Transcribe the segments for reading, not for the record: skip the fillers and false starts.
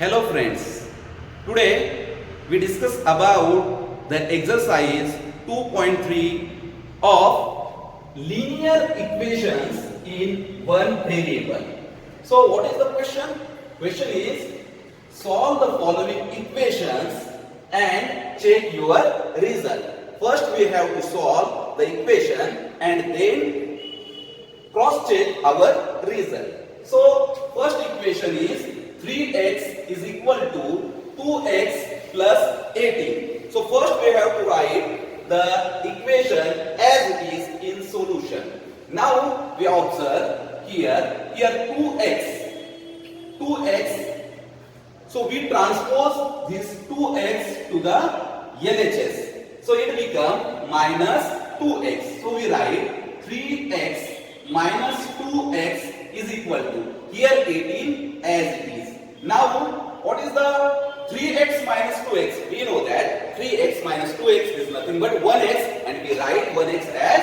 Hello friends, today we discuss about the exercise 2.3 of linear equations in one variable. So what is the question? Question is solve the following equations and check your result. First we have to solve the equation and then cross check our result. So first equation is 3x is equal to 2x plus 18. So first we have to write the equation as it is in solution. Now we observe here 2x. So we transpose this 2x to the LHS. So it becomes minus 2x. So we write 3x minus 2x is equal to here 18 as it is. Now what is the 3x minus 2x? We know that 3x minus 2x is nothing but 1x and we write 1x as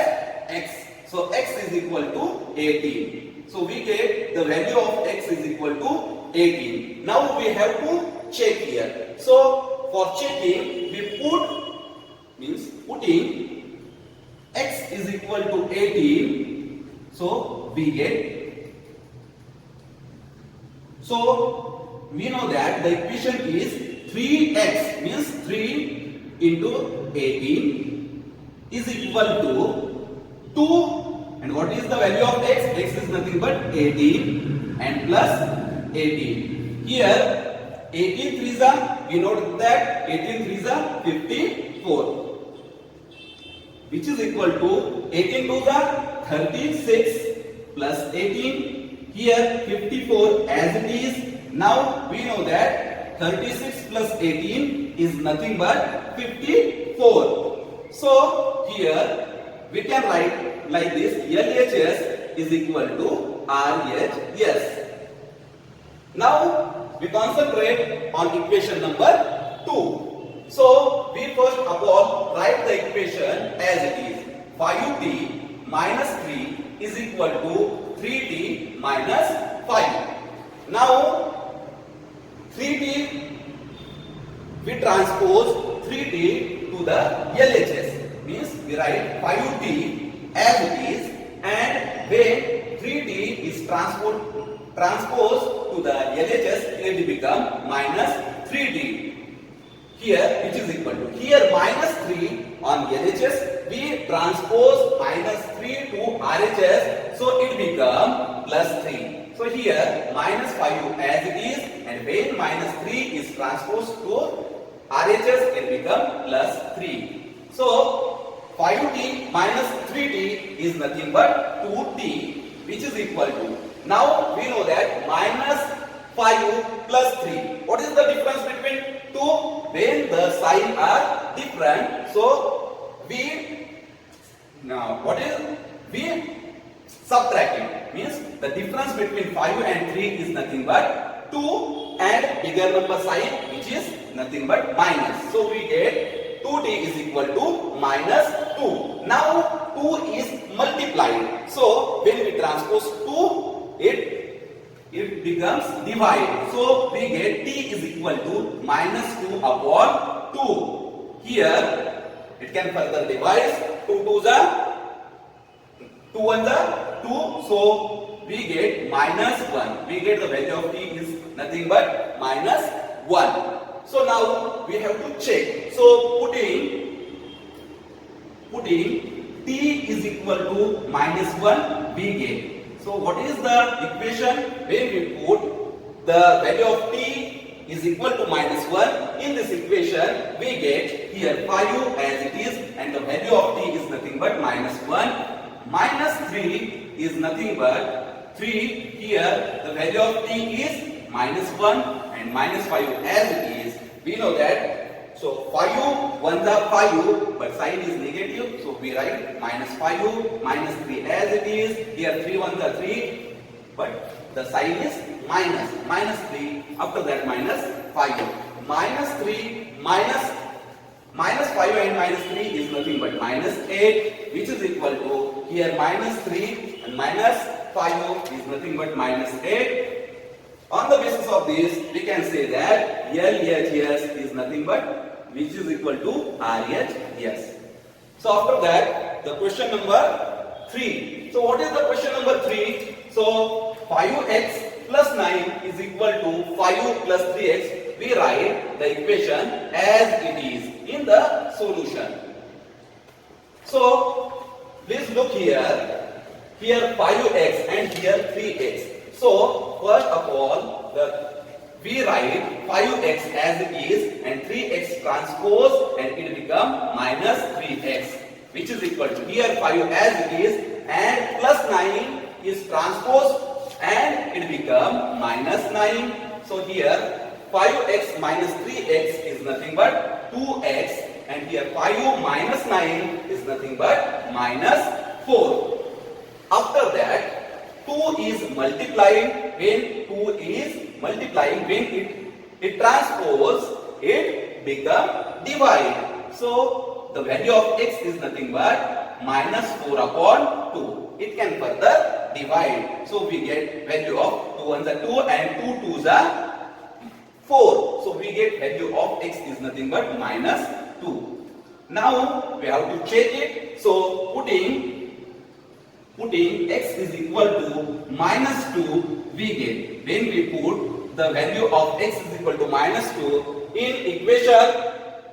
x. So x is equal to 18. So we get the value of x is equal to 18. Now we have to check here. So for checking we putting x is equal to 18. So we get we know that the equation is 3x means 3 into 18 is equal to 2 and what is the value of x? X is nothing but 18 and plus 18. Here 18 3s are, we note that 18 3s are 54 which is equal to 18 2s are 36 plus 18. Here 54 as it is. Now we know that 36 plus 18 is nothing but 54. So here we can write like this: LHS is equal to RHS. Now we concentrate on equation number 2. So we first of all write the equation as it is: 5t minus 3 is equal to 3t minus 5. Now 3t, we transpose 3t to the LHS, means we write 5t as it is, and when 3t is transposed to the LHS, it will become minus 3t. Here which is equal to, here minus 3 on LHS, we transpose minus 3 to RHS, so it becomes plus 3. So here minus 5 as it is, and when minus 3 is transposed to RHS, it becomes plus 3. So 5t minus 3t is nothing but 2t, which is equal to, now we know that minus 5 plus 3. What is the difference between 2? When the sign are different, so we subtracting, means the difference between 5 and 3 is nothing but 2 and bigger number sign which is nothing but minus. So we get 2t is equal to minus 2. Now 2 is multiplied. So when we transpose 2, it becomes divide. So we get t is equal to minus 2 upon 2. Here it can further divide. 2 2s are 2 1s are 2. So we get minus 1. We get the value of t is nothing but minus 1. So now we have to check. So putting t is equal to minus 1, we get. So what is the equation? When we put the value of t is equal to minus 1 in this equation, we get here 5 as it is, and the value of t is nothing but minus 1. Minus 3 is nothing but 3. Here the value of t is minus 1 and minus 5 as it is. We know that. So 5 1s are 5, but sign is negative. So we write minus 5 minus 3 as it is. Here 3 1s are 3, but the sign is minus 3. After that minus 5. Minus 3 minus 5 and minus 3 is nothing but minus 8, which is equal to, here minus 3 and minus 5 is nothing but minus 8. On the basis of this, we can say that LHS is nothing but which is equal to RHS. So after that, the question number 3. So what is the question number 3? So 5x plus 9 is equal to 5 plus 3x. We write the equation as it is in the solution. So please look here. Here 5x and here 3x. So first of all, we write 5x as it is and 3x transpose and it become minus 3x, which is equal to here 5 as it is and plus 9 is transpose and it become minus 9. So here 5x minus 3x is nothing but 2x and here 5 minus 9 is nothing but minus 4. After that, 2 is multiplying. When 2 is multiplying, when it transpose, it become divide. So the value of x is nothing but minus 4 upon 2. It can further divide. So we get value of 2 ones are 2 and 2 twos are 4. So we get value of x is nothing but minus 2. Now we have to check it. So putting x is equal to minus 2, we get, when we put the value of x is equal to minus 2 in equation,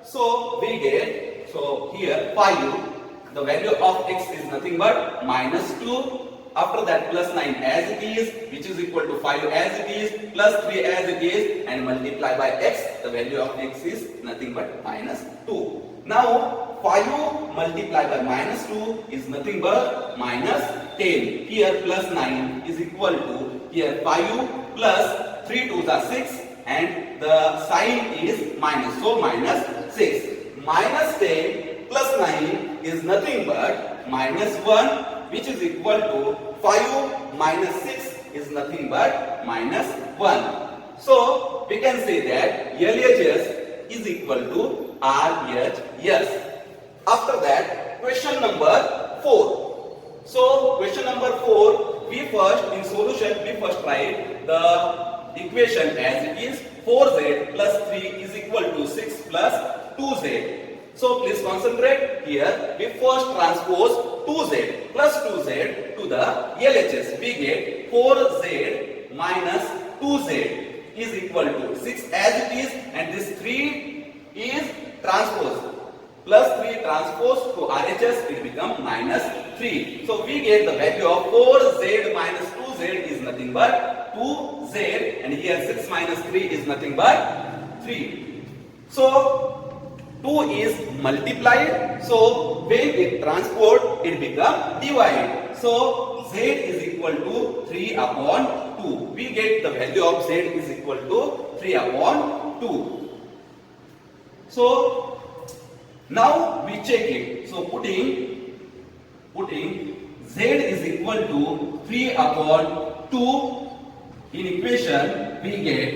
so we get, so here 5, the value of x is nothing but minus 2. After that plus 9 as it is, which is equal to 5 as it is, plus 3 as it is, and multiply by x, the value of x is nothing but minus 2. Now 5 multiplied by minus 2 is nothing but minus 10. Here plus 9 is equal to here 5 plus 3 2s are 6 and the sign is minus. So minus 6. Minus 10 plus 9 is nothing but minus 1, which is equal to 5 minus 6 is nothing but minus 1. So we can say that LHS is equal to RHS. After that, question number 4. So question number 4, we first in solution we first write the equation as it is. 4z plus 3 is equal to 6 plus 2z. So please concentrate here. We first transpose 2z plus 2z to the LHS. We get 4z minus 2z is equal to 6 as it is and this 3 is transpose. Plus 3 transpose to RHS, it becomes minus 3. So we get the value of 4z minus 2z is nothing but 2z and here 6 minus 3 is nothing but 3. So 2 is multiplied. So when it transport, it becomes divide. So z is equal to 3 upon 2. We get the value of z is equal to 3 upon 2. So now we check it. So putting z is equal to 3 upon 2 in equation we get.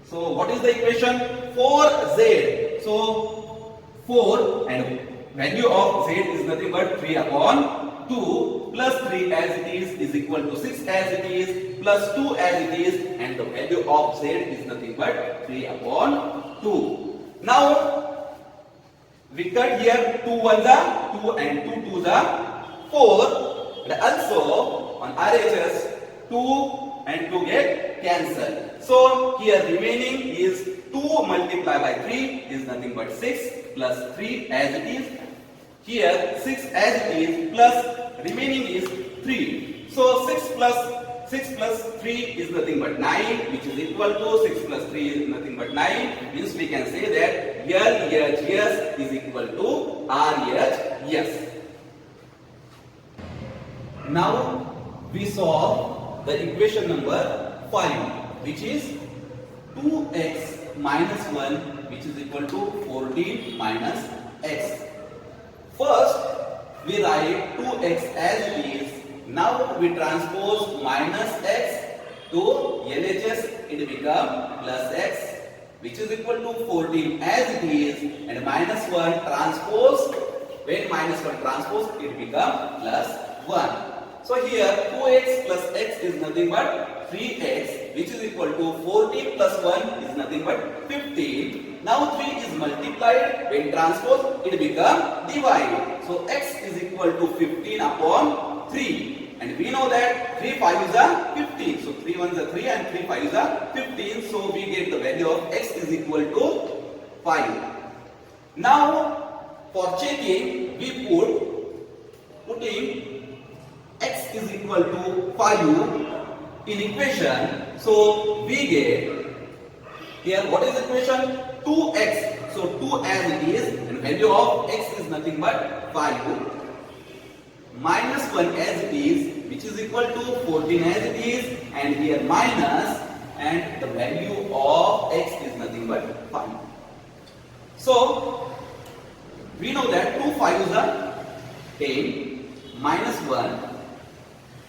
So what is the equation? 4z. So 4 and value of z is nothing but 3 upon 2 plus 3 as it is equal to 6 as it is plus 2 as it is and the value of z is nothing but 3 upon 2. Now we cut here 2 ones are 2 and 2 twos are 4 and also on RHS 2 and 2 get cancelled. So here remaining is 2 multiplied by 3 is nothing but 6 plus 3 as it is. Here 6 as it is plus remaining is 3. So 6 plus 3 is nothing but 9, which is equal to 6 plus 3 is nothing but 9. Means we can say that LHS is equal to RHS. Now we solve the equation number 5, which is 2x minus 1, which is equal to 14 minus x. First we write 2x as it is. Now we transpose minus x to LHS, it becomes plus x, which is equal to 14 as it is, and minus 1 transpose, when minus 1 transpose, it becomes plus 1. So here 2x plus x is nothing but 3x which is equal to 14 plus 1 is nothing but 15. Now 3 is multiplied, when transpose it becomes divided. So x is equal to 15 upon 3. And we know that 3 5s are 15. So 3 1s are 3 and 3 5s are 15. So we get the value of x is equal to 5. Now for checking we putting x is equal to 5 in equation. So we get here what is the equation? 2x. So 2 as it is and value of x is nothing but 5 minus 1 as it is, which is equal to 14 as it is, and here minus, and the value of x is nothing but 5. So we know that 2 5s are 10 minus 1.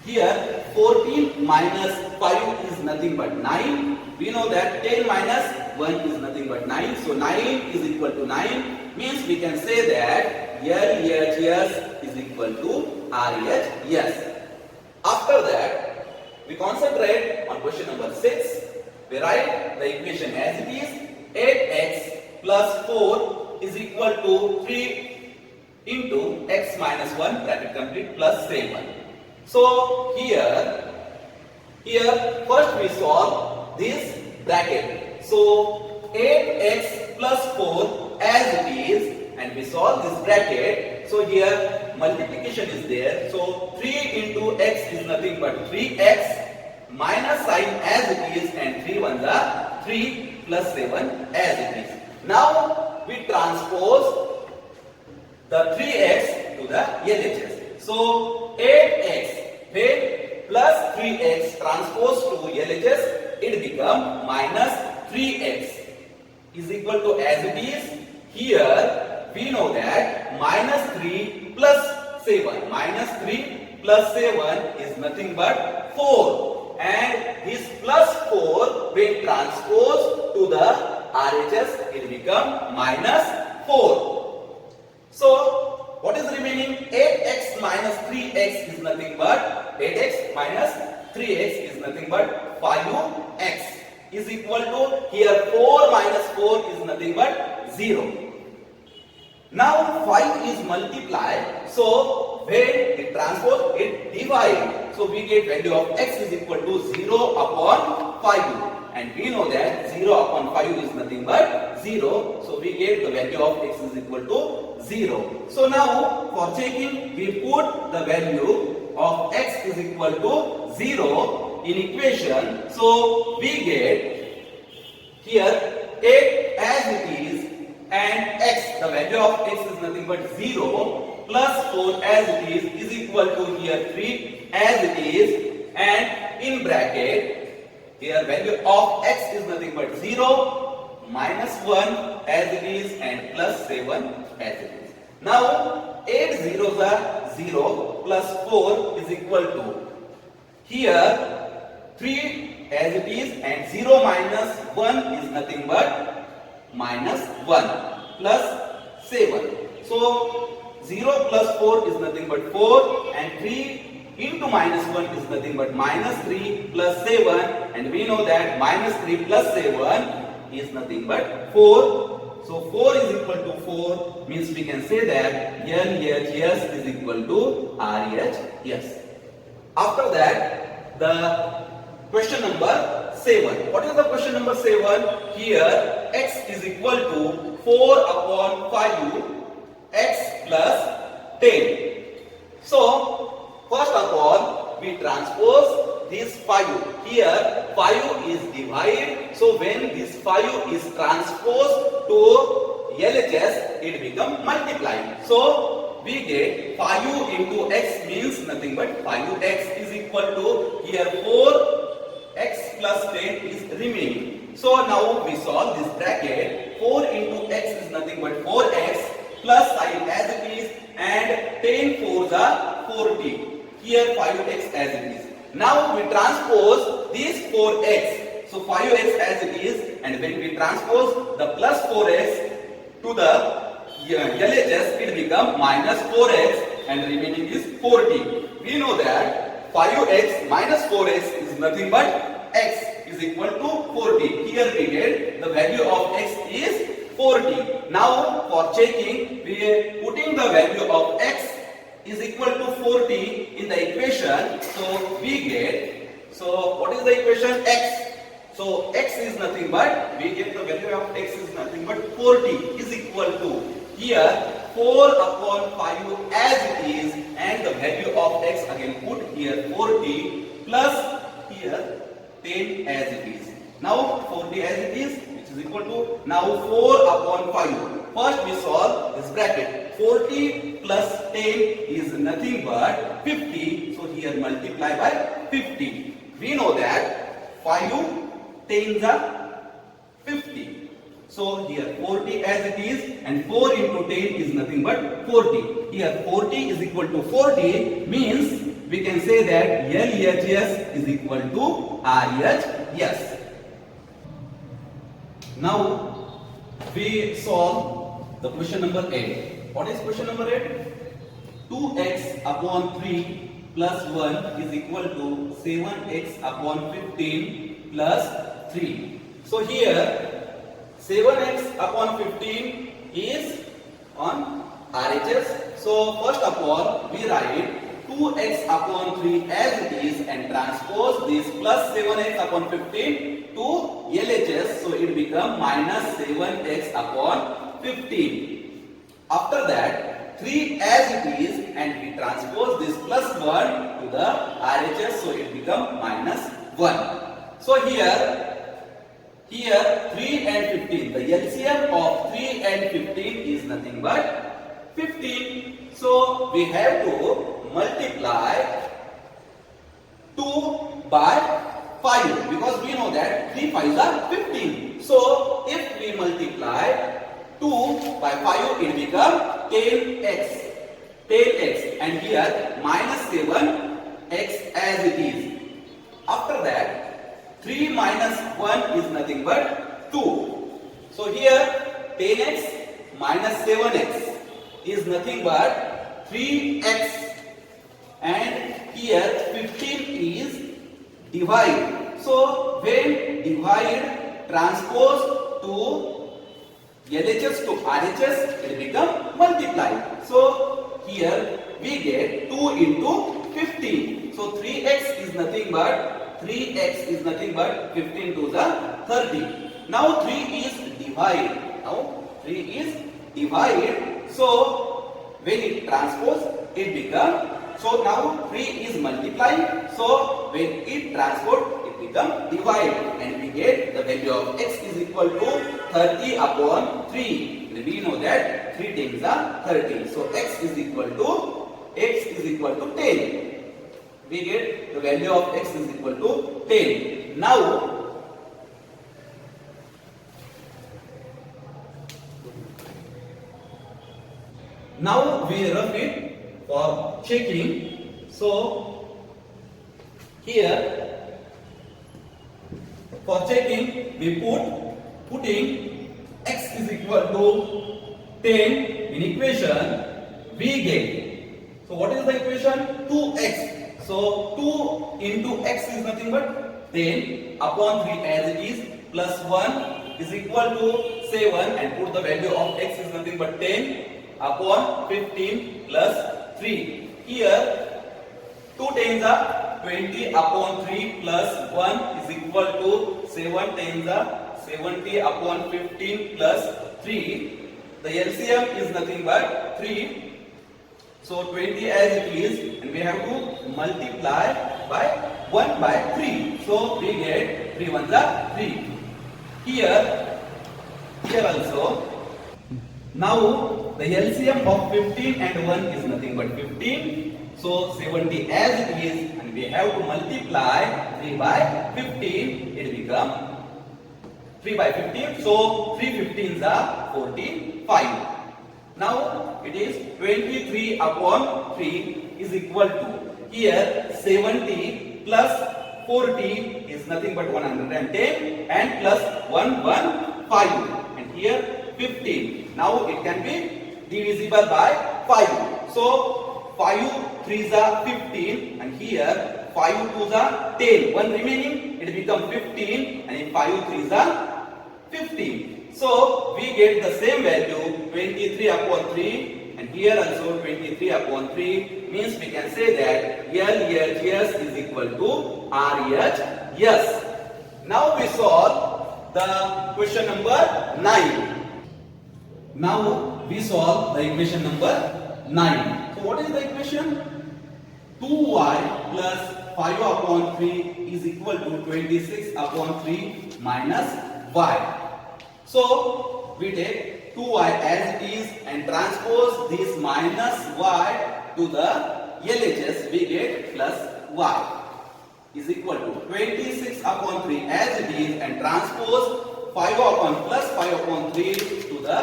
Here 14 minus 5 is nothing but 9. We know that 10 minus 1 is nothing but 9. So 9 is equal to 9. Means we can say that LHS is equal to RHS. After that, we concentrate on question number 6. We write the equation as it is. 8x plus 4 is equal to 3 into x minus 1 bracket complete plus 7. So here first we solve this bracket. So 8x plus 4 as it is, and we solve this bracket. So here multiplication is there. So 3 into x is nothing but 3x minus sign as it is, and 3 1s are 3 plus 7 as it is. Now we transpose the 3x to the LHS. So 8x when plus 3x transpose to LHS, it becomes minus 3x is equal to as it is. Here we know that minus 3 plus 7. Minus 3 plus 7 is nothing but 4. And this plus 4 when transposed to the RHS, it becomes minus 4. So what is remaining? 8x minus 3x is nothing but 8x minus 3x is nothing but 5x is equal to, here 4 minus 4 is nothing but 0. Now 5 is multiplied, so when it transpose, it divide. So we get value of x is equal to 0 upon 5. And we know that 0 upon 5 is nothing but 0. So we get the value of x is equal to 0. So now for checking, we put the value of x is equal to 0 in equation. So we get here 8 as it is, and x, the value of x is nothing but 0 plus 4 as it is equal to here 3 as it is, and in bracket here value of x is nothing but 0 minus 1 as it is, and plus 7 as it is. Now 8 zeros are 0 plus 4 is equal to here 3 as it is, and 0 minus 1 is nothing but minus 1 plus 7. So 0 plus 4 is nothing but 4, and 3 into minus 1 is nothing but minus 3 plus 7, and we know that minus 3 plus 7 is nothing but 4. So 4 is equal to 4, means we can say that LHS is equal to RHS. After that, the question number 7. What is the question number 7? Here x is equal to 4 upon 5 x plus 10. So first of all we transpose this 5. Here 5 is divided. So when this 5 is transposed to LHS, it becomes multiplied. So we get 5 into x means nothing but 5x is equal to here 4x plus 10 is remaining. So now we solve this bracket. 4 into x is nothing but 4x plus sign as it is, and 10 4s are 40. Here 5x as it is. Now we transpose this 4x. So 5x as it is, and when we transpose the plus 4x to the LHS, it becomes minus 4x, and remaining is 40. We know that 5x minus 4x is nothing but x is equal to 40. Here we get the value of x is 40. Now for checking, we are putting the value of x is equal to 40 in the equation. So we get, so what is the equation? X. So x is nothing but, we get the value of x is nothing but 40 is equal to, here 4 upon 5 as it is, and the value of x again put here 40 plus here 10 as it is. Now 40 as it is, which is equal to, now 4 upon 5. First we solve this bracket. 40 plus 10 is nothing but 50. So here multiply by 50. We know that 5 tens are 50. So here 40 as it is, and 4 into 10 is nothing but 40. Here 40 is equal to 40 means we can say that LHS is equal to RHS. Now we solve the question number 8. What is question number 8? 2x upon 3 plus 1 is equal to 7x upon 15 plus 3. So here 7x upon 15 is on RHS. So first of all we write 2x upon 3 as it is and transpose this plus 7x upon 15 to LHS. So it becomes minus 7x upon 15. After that 3 as it is and we transpose this plus 1 to the RHS. So it becomes minus 1. So here 3 and 15, the LCM of 3 and 15 is nothing but 15. So we have to multiply 2 by 5 because we know that 3 5s are 15. So if we multiply 2 by 5, it becomes 10x, and here minus 7x as it is. After that 3 minus 1 is nothing but 2. So here 10x minus 7x is nothing but 3x, and here 15 is divide. So when divide transpose to LHS to RHS, it becomes multiply. So here we get 2 into 15. So 3x is nothing but 15 to the 30. Now 3 is divide. So when it transpose, it becomes, so now 3 is multiplying. So when it transpose, it becomes divide, and we get the value of x is equal to 30 upon 3. And we know that 3 tens are 30. So x is equal to 10. We get the value of x is equal to 10. Now we rough it for checking. So here for checking we putting x is equal to 10 in equation, we get, so what is the equation? 2x. So 2 into x is nothing but 10 upon 3 as it is, plus 1 is equal to 7, and put the value of x is nothing but 10 upon 15 plus 3. Here 2 tens are 20 upon 3 plus 1 is equal to 7 tens are 70 upon 15 plus 3. The LCM is nothing but 3. So 20 as it is, and we have to multiply by 1 by 3. So we get 3 ones are 3. Here also. Now the LCM of 15 and 1 is nothing but 15. So 70 as it is, and we have to multiply 3 by 15. It becomes 3 by 15. So 3 15s are 45. Now it is 23 upon 3 is equal to, here 70 plus 40 is nothing but 110, and plus 115, and here 15. Now it can be divisible by 5. So 5 3s are 15, and here 5 2s are 10. One remaining, it becomes 15, and in 5 3s are 15. So we get the same value 23 upon 3, and here also 23 upon 3, means we can say that LHS is equal to RHS. Now we solve the question number 9. Now we solve the equation number 9. So what is the equation? 2y plus 5 upon 3 is equal to 26 upon 3 minus y. So we take 2y as it is and transpose this minus y to the LHS, we get plus y is equal to 26 upon 3 as it is and transpose 5 upon plus 5 upon 3 to the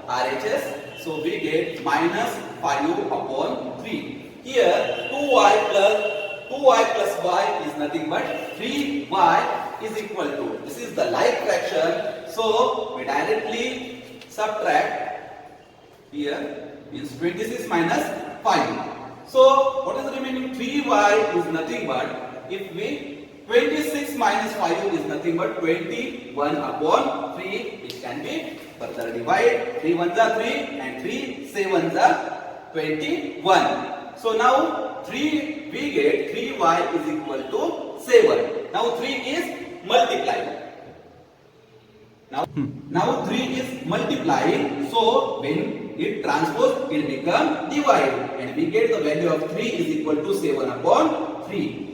RHS. So we get minus 5 upon 3. Here 2y plus y is nothing but 3y is equal to, this is the like fraction, so we directly subtract here, means 26 minus 5. So what is the remaining? 3y is nothing but, if we 26 minus 5 is nothing but 21 upon 3, which can be further divided. 3 1s are 3 and 3 7s are 21. So now 3 we get 3y is equal to 7. Now 3 is multiplied. Now 3 is multiplying, so when it transpose, it become divide, and we get the value of 3 is equal to 7 upon 3.